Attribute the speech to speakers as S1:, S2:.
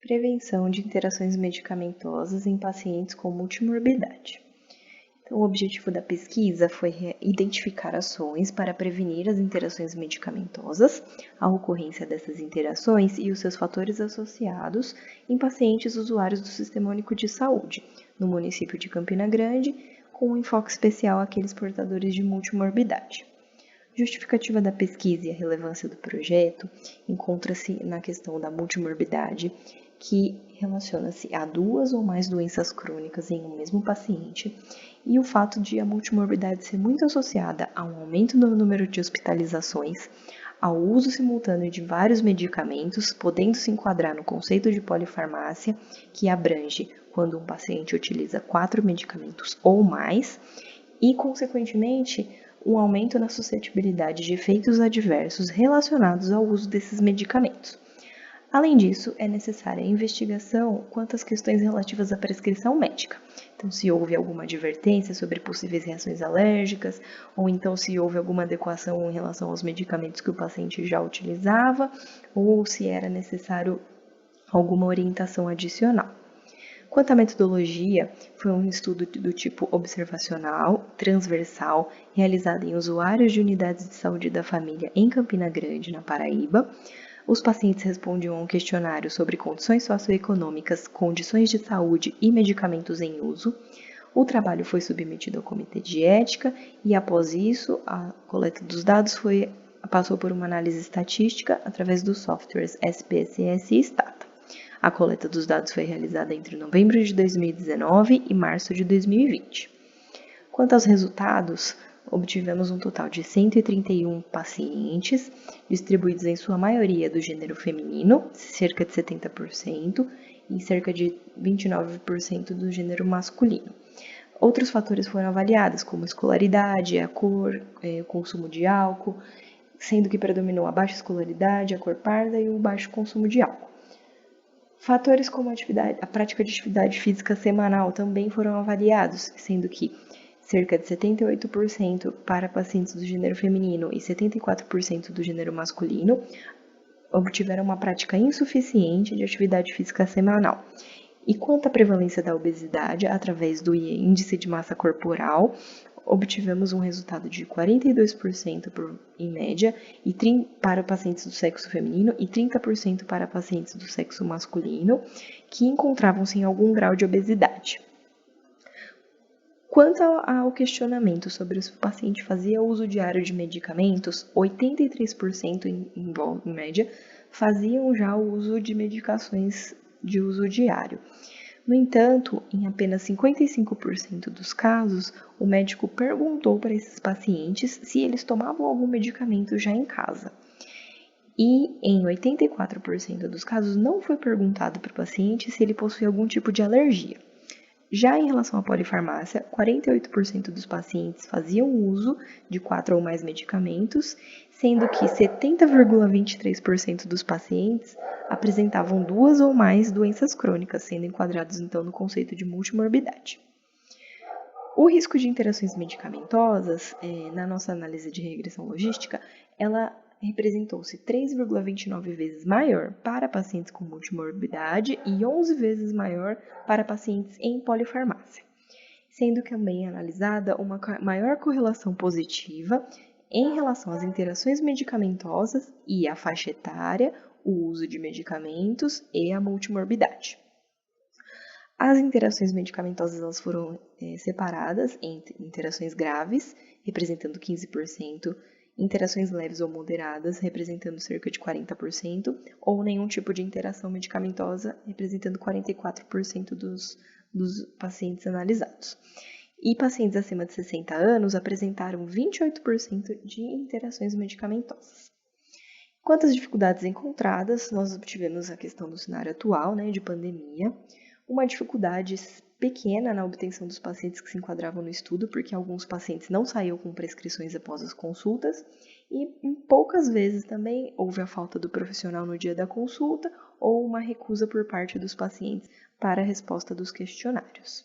S1: Prevenção de interações medicamentosas em pacientes com multimorbidade. Então, o objetivo da pesquisa foi identificar ações para prevenir as interações medicamentosas, a ocorrência dessas interações e os seus fatores associados em pacientes usuários do Sistema Único de Saúde, no município de Campina Grande, com um enfoque especial àqueles portadores de multimorbidade. Justificativa da pesquisa e a relevância do projeto encontra-se na questão da multimorbidade, que relaciona-se a duas ou mais doenças crônicas em um mesmo paciente, e o fato de a multimorbidade ser muito associada a um aumento no número de hospitalizações, ao uso simultâneo de vários medicamentos, podendo se enquadrar no conceito de polifarmácia, que abrange quando um paciente utiliza 4 medicamentos ou mais, e, consequentemente, um aumento na suscetibilidade de efeitos adversos relacionados ao uso desses medicamentos. Além disso, é necessária a investigação quanto às questões relativas à prescrição médica. Então, se houve alguma advertência sobre possíveis reações alérgicas, ou então se houve alguma adequação em relação aos medicamentos que o paciente já utilizava, ou se era necessário alguma orientação adicional. Quanto à metodologia, foi um estudo do tipo observacional, transversal, realizado em usuários de unidades de saúde da família em Campina Grande, na Paraíba. Os pacientes respondiam a um questionário sobre condições socioeconômicas, condições de saúde e medicamentos em uso. O trabalho foi submetido ao Comitê de Ética e, após isso, a coleta dos dados passou por uma análise estatística através dos softwares SPSS e Stata. A coleta dos dados foi realizada entre novembro de 2019 e março de 2020. Quanto aos resultados, obtivemos um total de 131 pacientes, distribuídos em sua maioria do gênero feminino, cerca de 70%, e cerca de 29% do gênero masculino. Outros fatores foram avaliados, como escolaridade, a cor, o consumo de álcool, sendo que predominou a baixa escolaridade, a cor parda e o baixo consumo de álcool. Fatores como a prática de atividade física semanal também foram avaliados, sendo que cerca de 78% para pacientes do gênero feminino e 74% do gênero masculino obtiveram uma prática insuficiente de atividade física semanal. E quanto à prevalência da obesidade, através do índice de massa corporal, obtivemos um resultado de 42% em média para pacientes do sexo feminino e 30% para pacientes do sexo masculino, que encontravam-se em algum grau de obesidade. Quanto ao questionamento sobre se o paciente fazia uso diário de medicamentos, 83% em média faziam já o uso de medicações de uso diário. No entanto, em apenas 55% dos casos, o médico perguntou para esses pacientes se eles tomavam algum medicamento já em casa. E em 84% dos casos não foi perguntado para o paciente se ele possuía algum tipo de alergia. Já em relação à polifarmácia, 48% dos pacientes faziam uso de 4 ou mais medicamentos, sendo que 70,23% dos pacientes apresentavam 2 ou mais doenças crônicas, sendo enquadrados então no conceito de multimorbidade. O risco de interações medicamentosas, na nossa análise de regressão logística, ela representou-se 3,29 vezes maior para pacientes com multimorbidade e 11 vezes maior para pacientes em polifarmácia, sendo também analisada uma maior correlação positiva em relação às interações medicamentosas e à faixa etária, o uso de medicamentos e a multimorbidade. As interações medicamentosas elas foram separadas entre interações graves, representando 15%, interações leves ou moderadas, representando cerca de 40%, ou nenhum tipo de interação medicamentosa, representando 44% dos pacientes analisados. E pacientes acima de 60 anos apresentaram 28% de interações medicamentosas. Quanto às dificuldades encontradas, nós obtivemos a questão do cenário atual, de pandemia, uma dificuldade pequena na obtenção dos pacientes que se enquadravam no estudo, porque alguns pacientes não saíam com prescrições após as consultas, e poucas vezes também houve a falta do profissional no dia da consulta ou uma recusa por parte dos pacientes para a resposta dos questionários.